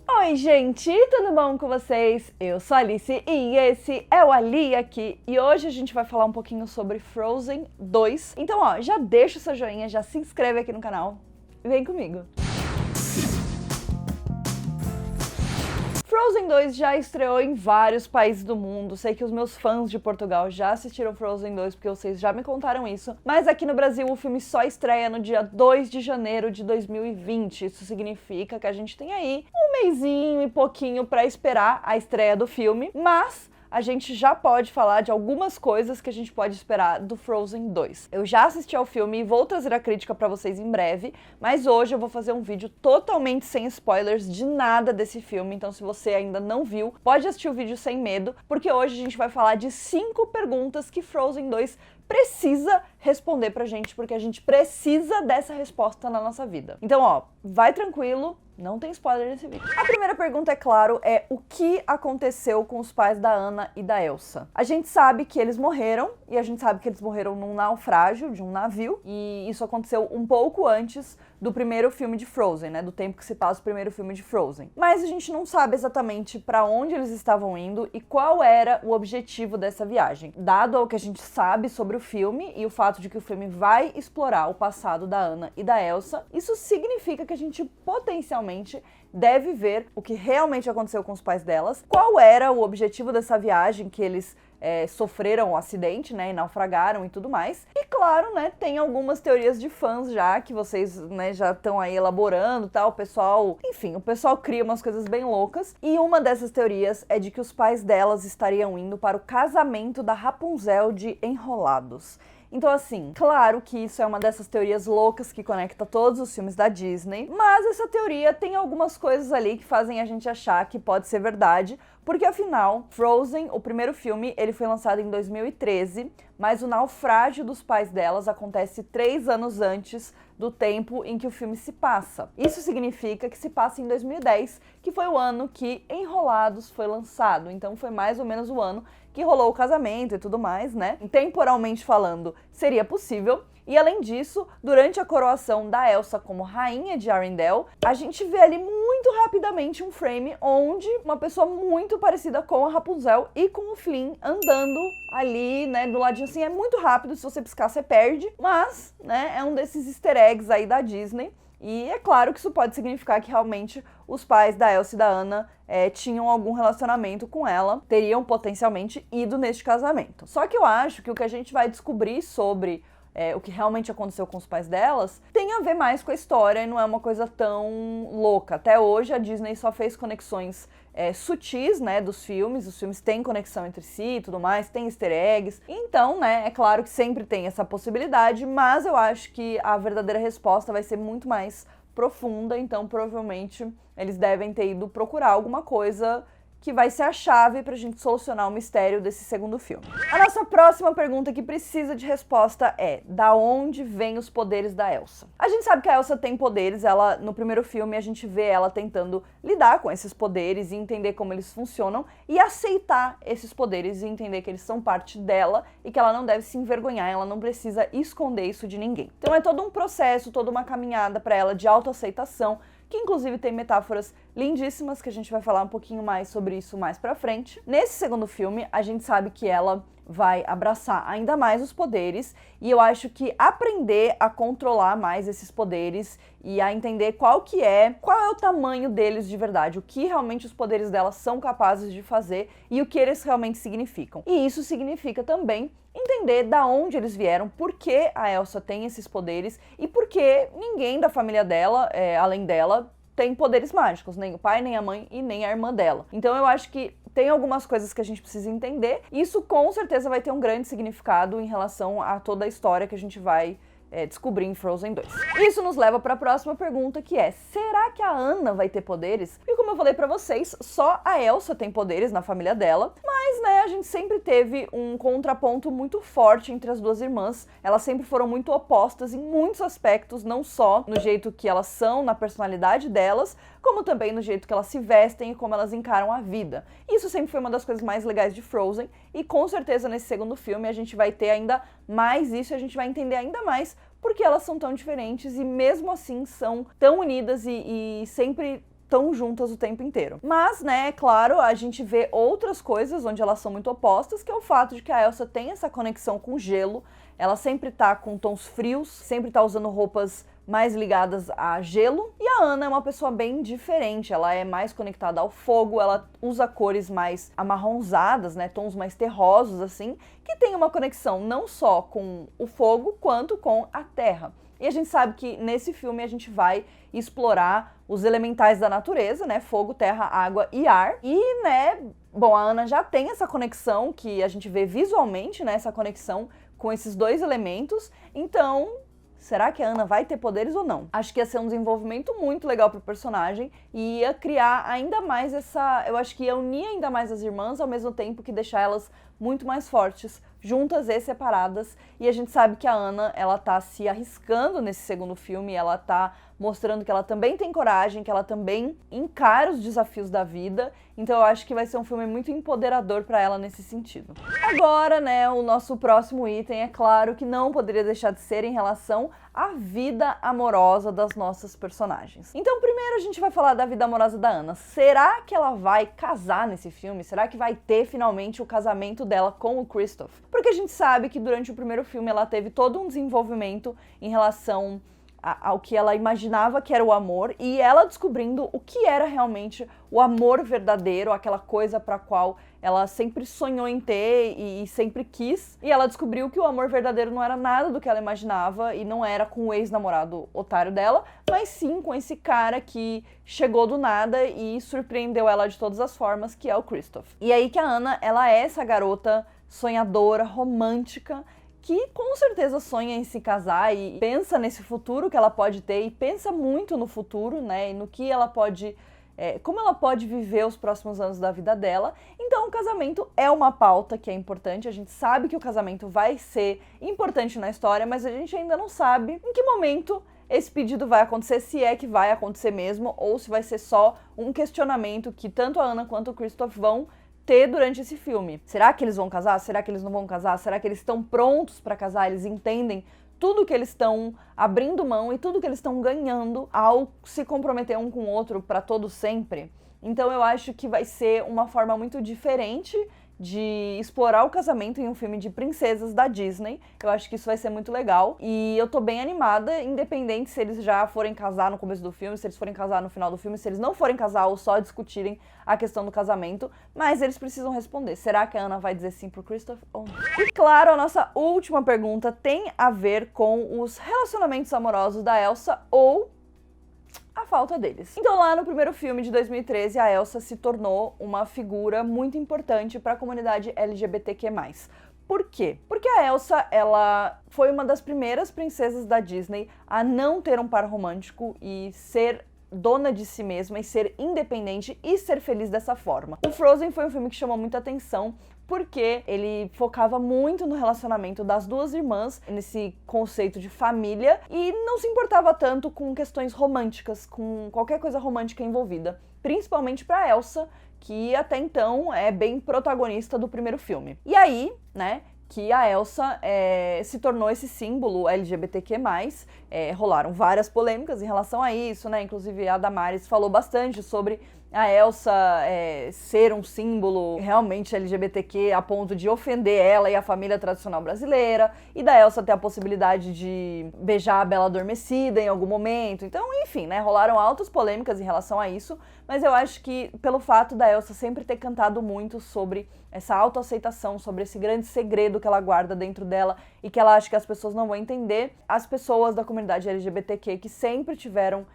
Oi, gente, tudo bom com vocês? Eu sou a Alice e esse é o Ali aqui. E hoje a gente vai falar um pouquinho sobre Frozen 2. Então, já deixa o seu joinha, já se inscreve aqui no canal e vem comigo. Frozen 2 já estreou em vários países do mundo. Sei que os meus fãs de Portugal já assistiram Frozen 2 porque vocês já me contaram isso. Mas aqui no Brasil o filme só estreia no dia 2 de janeiro de 2020. Isso significa que a gente tem aí um mesinho e pouquinho pra esperar a estreia do filme. Mas a gente já pode falar de algumas coisas que a gente pode esperar do Frozen 2. Eu já assisti ao filme e vou trazer a crítica pra vocês em breve, mas hoje eu vou fazer um vídeo totalmente sem spoilers de nada desse filme, então se você ainda não viu, pode assistir o vídeo sem medo, porque hoje a gente vai falar de 5 perguntas que Frozen 2 precisa responder pra gente, porque a gente precisa dessa resposta na nossa vida. Então, vai tranquilo, não tem spoiler nesse vídeo. A primeira pergunta, é claro, é o que aconteceu com os pais da Anna e da Elsa? A gente sabe que eles morreram, e a gente sabe que eles morreram num naufrágio de um navio, e isso aconteceu um pouco antes do primeiro filme de Frozen, né? Do tempo que se passa o primeiro filme de Frozen. Mas a gente não sabe exatamente pra onde eles estavam indo e qual era o objetivo dessa viagem. Dado o que a gente sabe sobre o filme e o fato de que o filme vai explorar o passado da Anna e da Elsa, isso significa que a gente potencialmente deve ver o que realmente aconteceu com os pais delas, qual era o objetivo dessa viagem que eles sofreram um acidente, né, e naufragaram e tudo mais. E claro, né, tem algumas teorias de fãs já, que vocês, né, já estão aí elaborando, tal, o pessoal cria umas coisas bem loucas. E uma dessas teorias é de que os pais delas estariam indo para o casamento da Rapunzel de Enrolados. Então, assim, claro que isso é uma dessas teorias loucas que conecta todos os filmes da Disney, mas essa teoria tem algumas coisas ali que fazem a gente achar que pode ser verdade, porque afinal, Frozen, o primeiro filme, ele foi lançado em 2013, mas o naufrágio dos pais delas acontece 3 anos antes do tempo em que o filme se passa. Isso significa que se passa em 2010, que foi o ano que Enrolados foi lançado, então foi mais ou menos o ano que rolou o casamento e tudo mais, né? Temporalmente falando, seria possível. E além disso, durante a coroação da Elsa como rainha de Arendelle, a gente vê ali muito rapidamente um frame onde uma pessoa muito parecida com a Rapunzel e com o Flynn andando ali, né, do ladinho assim. É muito rápido, se você piscar você perde, mas, né, é um desses easter eggs aí da Disney. E é claro que isso pode significar que realmente os pais da Elsa e da Anna tinham algum relacionamento com ela, teriam potencialmente ido neste casamento. Só que eu acho que o que a gente vai descobrir sobre o que realmente aconteceu com os pais delas tem a ver mais com a história e não é uma coisa tão louca. Até hoje a Disney só fez conexões sutis, né, dos filmes, os filmes têm conexão entre si e tudo mais, tem easter eggs. Então, né, é claro que sempre tem essa possibilidade, mas eu acho que a verdadeira resposta vai ser muito mais profunda, então provavelmente eles devem ter ido procurar alguma coisa que vai ser a chave pra gente solucionar o mistério desse segundo filme. A nossa próxima pergunta que precisa de resposta é: da onde vêm os poderes da Elsa? A gente sabe que a Elsa tem poderes, no primeiro filme a gente vê ela tentando lidar com esses poderes e entender como eles funcionam e aceitar esses poderes e entender que eles são parte dela e que ela não deve se envergonhar, ela não precisa esconder isso de ninguém. Então é todo um processo, toda uma caminhada pra ela de autoaceitação, que inclusive tem metáforas lindíssimas, que a gente vai falar um pouquinho mais sobre isso mais pra frente. Nesse segundo filme, a gente sabe que ela vai abraçar ainda mais os poderes, e eu acho que aprender a controlar mais esses poderes e a entender qual é o tamanho deles de verdade, o que realmente os poderes dela são capazes de fazer e o que eles realmente significam. E isso significa também entender da onde eles vieram, por que a Elsa tem esses poderes e por que ninguém da família dela, além dela, tem poderes mágicos, nem o pai, nem a mãe e nem a irmã dela. Então eu acho que tem algumas coisas que a gente precisa entender. Isso com certeza vai ter um grande significado em relação a toda a história que a gente vai descobrir em Frozen 2. Isso nos leva para a próxima pergunta, que é: será que a Anna vai ter poderes? E como eu falei para vocês, só a Elsa tem poderes na família dela, mas, né, a gente sempre teve um contraponto muito forte entre as duas irmãs. Elas sempre foram muito opostas em muitos aspectos, não só no jeito que elas são, na personalidade delas, como também no jeito que elas se vestem e como elas encaram a vida. Isso sempre foi uma das coisas mais legais de Frozen, e com certeza nesse segundo filme a gente vai ter ainda mais isso, e a gente vai entender ainda mais porque elas são tão diferentes e mesmo assim são tão unidas e sempre tão juntas o tempo inteiro. Mas, né, é claro, a gente vê outras coisas onde elas são muito opostas, que é o fato de que a Elsa tem essa conexão com o gelo, ela sempre tá com tons frios, sempre tá usando roupas mais ligadas a gelo, e a Anna é uma pessoa bem diferente, ela é mais conectada ao fogo, ela usa cores mais amarronzadas, né, tons mais terrosos assim, que tem uma conexão não só com o fogo, quanto com a terra. E a gente sabe que nesse filme a gente vai explorar os elementais da natureza, né, fogo, terra, água e ar, e, né, bom, a Anna já tem essa conexão que a gente vê visualmente, né, essa conexão com esses dois elementos, então será que a Anna vai ter poderes ou não? Acho que ia ser um desenvolvimento muito legal pro personagem e ia criar ainda mais eu acho que ia unir ainda mais as irmãs ao mesmo tempo que deixar elas muito mais fortes, juntas e separadas. E a gente sabe que a Anna, ela tá se arriscando nesse segundo filme, ela tá mostrando que ela também tem coragem, que ela também encara os desafios da vida. Então eu acho que vai ser um filme muito empoderador pra ela nesse sentido. Agora, né, o nosso próximo item, é claro que não poderia deixar de ser em relação à vida amorosa das nossas personagens. Então primeiro a gente vai falar da vida amorosa da Anna. Será que ela vai casar nesse filme? Será que vai ter finalmente o casamento dela com o Kristoff? Porque a gente sabe que durante o primeiro filme ela teve todo um desenvolvimento em relação ao que ela imaginava que era o amor, e ela descobrindo o que era realmente o amor verdadeiro, aquela coisa para a qual ela sempre sonhou em ter e sempre quis. E ela descobriu que o amor verdadeiro não era nada do que ela imaginava, e não era com o ex-namorado otário dela, mas sim com esse cara que chegou do nada e surpreendeu ela de todas as formas, que é o Kristoff. E aí que a Anna, ela é essa garota sonhadora, romântica, que com certeza sonha em se casar e pensa nesse futuro que ela pode ter, e pensa muito no futuro, né, e no que ela pode, como ela pode viver os próximos anos da vida dela. Então o casamento é uma pauta que é importante, a gente sabe que o casamento vai ser importante na história, mas a gente ainda não sabe em que momento esse pedido vai acontecer, se é que vai acontecer mesmo, ou se vai ser só um questionamento que tanto a Anna quanto o Kristoff vão ter durante esse filme. Será que eles vão casar? Será que eles não vão casar? Será que eles estão prontos para casar? Eles entendem tudo que eles estão abrindo mão e tudo que eles estão ganhando ao se comprometer um com o outro para todo sempre? Então eu acho que vai ser uma forma muito diferente de explorar o casamento em um filme de princesas da Disney. Eu acho que isso vai ser muito legal e eu tô bem animada, independente se eles já forem casar no começo do filme, se eles forem casar no final do filme, se eles não forem casar ou só discutirem a questão do casamento, mas eles precisam responder. Será que a Anna vai dizer sim pro Kristoff ou não? E claro, a nossa última pergunta tem a ver com os relacionamentos amorosos da Elsa ou a falta deles. Então lá no primeiro filme de 2013, a Elsa se tornou uma figura muito importante para a comunidade LGBTQ+. Por quê? Porque a Elsa, ela foi uma das primeiras princesas da Disney a não ter um par romântico e ser dona de si mesma e ser independente e ser feliz dessa forma. O Frozen foi um filme que chamou muita atenção porque ele focava muito no relacionamento das duas irmãs, nesse conceito de família, e não se importava tanto com questões românticas, com qualquer coisa romântica envolvida, principalmente para Elsa, que até então é bem protagonista do primeiro filme. E aí, né, que a Elsa se tornou esse símbolo LGBTQ+, rolaram várias polêmicas em relação a isso, né, inclusive a Damares falou bastante sobre a Elsa ser um símbolo realmente LGBTQ a ponto de ofender ela e a família tradicional brasileira, e da Elsa ter a possibilidade de beijar a Bela Adormecida em algum momento. Então, enfim, né, rolaram altas polêmicas em relação a isso, mas eu acho que pelo fato da Elsa sempre ter cantado muito sobre essa autoaceitação, sobre esse grande segredo que ela guarda dentro dela e que ela acha que as pessoas não vão entender, as pessoas da comunidade LGBTQ que sempre tiveram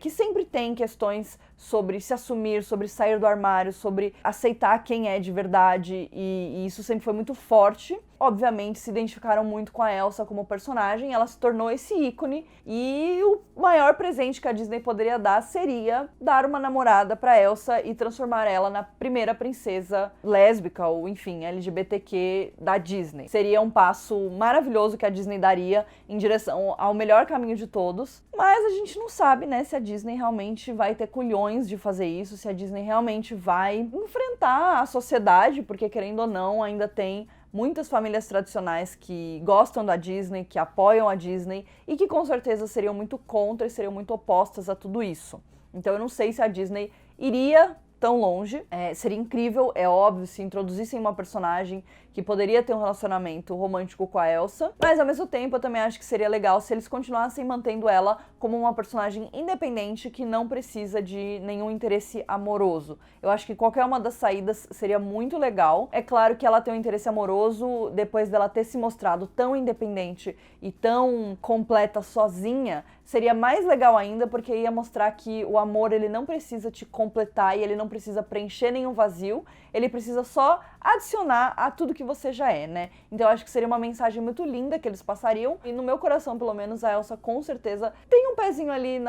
que sempre tem questões sobre se assumir, sobre sair do armário, sobre aceitar quem é de verdade, e isso sempre foi muito forte. Obviamente se identificaram muito com a Elsa como personagem, ela se tornou esse ícone, e o maior presente que a Disney poderia dar seria dar uma namorada pra Elsa e transformar ela na primeira princesa lésbica, ou enfim, LGBTQ da Disney. Seria um passo maravilhoso que a Disney daria em direção ao melhor caminho de todos, mas a gente não sabe, né, se a Disney realmente vai ter culhões de fazer isso, se a Disney realmente vai enfrentar a sociedade, porque querendo ou não, ainda tem muitas famílias tradicionais que gostam da Disney, que apoiam a Disney e que com certeza seriam muito contra e seriam muito opostas a tudo isso. Então eu não sei se a Disney iria tão longe. Seria incrível, é óbvio, se introduzissem uma personagem que poderia ter um relacionamento romântico com a Elsa, mas ao mesmo tempo eu também acho que seria legal se eles continuassem mantendo ela como uma personagem independente que não precisa de nenhum interesse amoroso. Eu acho que qualquer uma das saídas seria muito legal. É claro que ela tem um interesse amoroso depois dela ter se mostrado tão independente e tão completa sozinha, seria mais legal ainda porque ia mostrar que o amor ele não precisa te completar e ele não precisa preencher nenhum vazio, ele precisa só adicionar a tudo que você já é, né? Então eu acho que seria uma mensagem muito linda que eles passariam, e no meu coração, pelo menos, a Elsa com certeza tem um pezinho ali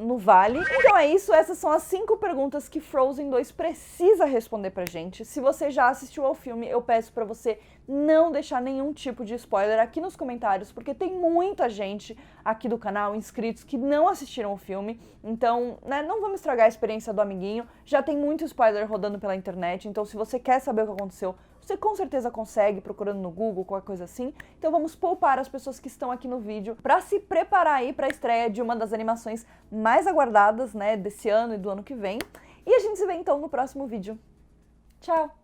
no vale. Então é isso, essas são as 5 perguntas que Frozen 2 precisa responder pra gente. Se você já assistiu ao filme, eu peço pra você não deixar nenhum tipo de spoiler aqui nos comentários, porque tem muita gente aqui do canal, inscritos, que não assistiram o filme, então, né, não vamos estragar a experiência do amiguinho, já tem muito spoiler rodando pela internet, então se você quer saber o que aconteceu, você com certeza consegue procurando no Google, qualquer coisa assim. Então vamos poupar as pessoas que estão aqui no vídeo para se preparar aí para a estreia de uma das animações mais aguardadas, né, desse ano e do ano que vem. E a gente se vê então no próximo vídeo. Tchau!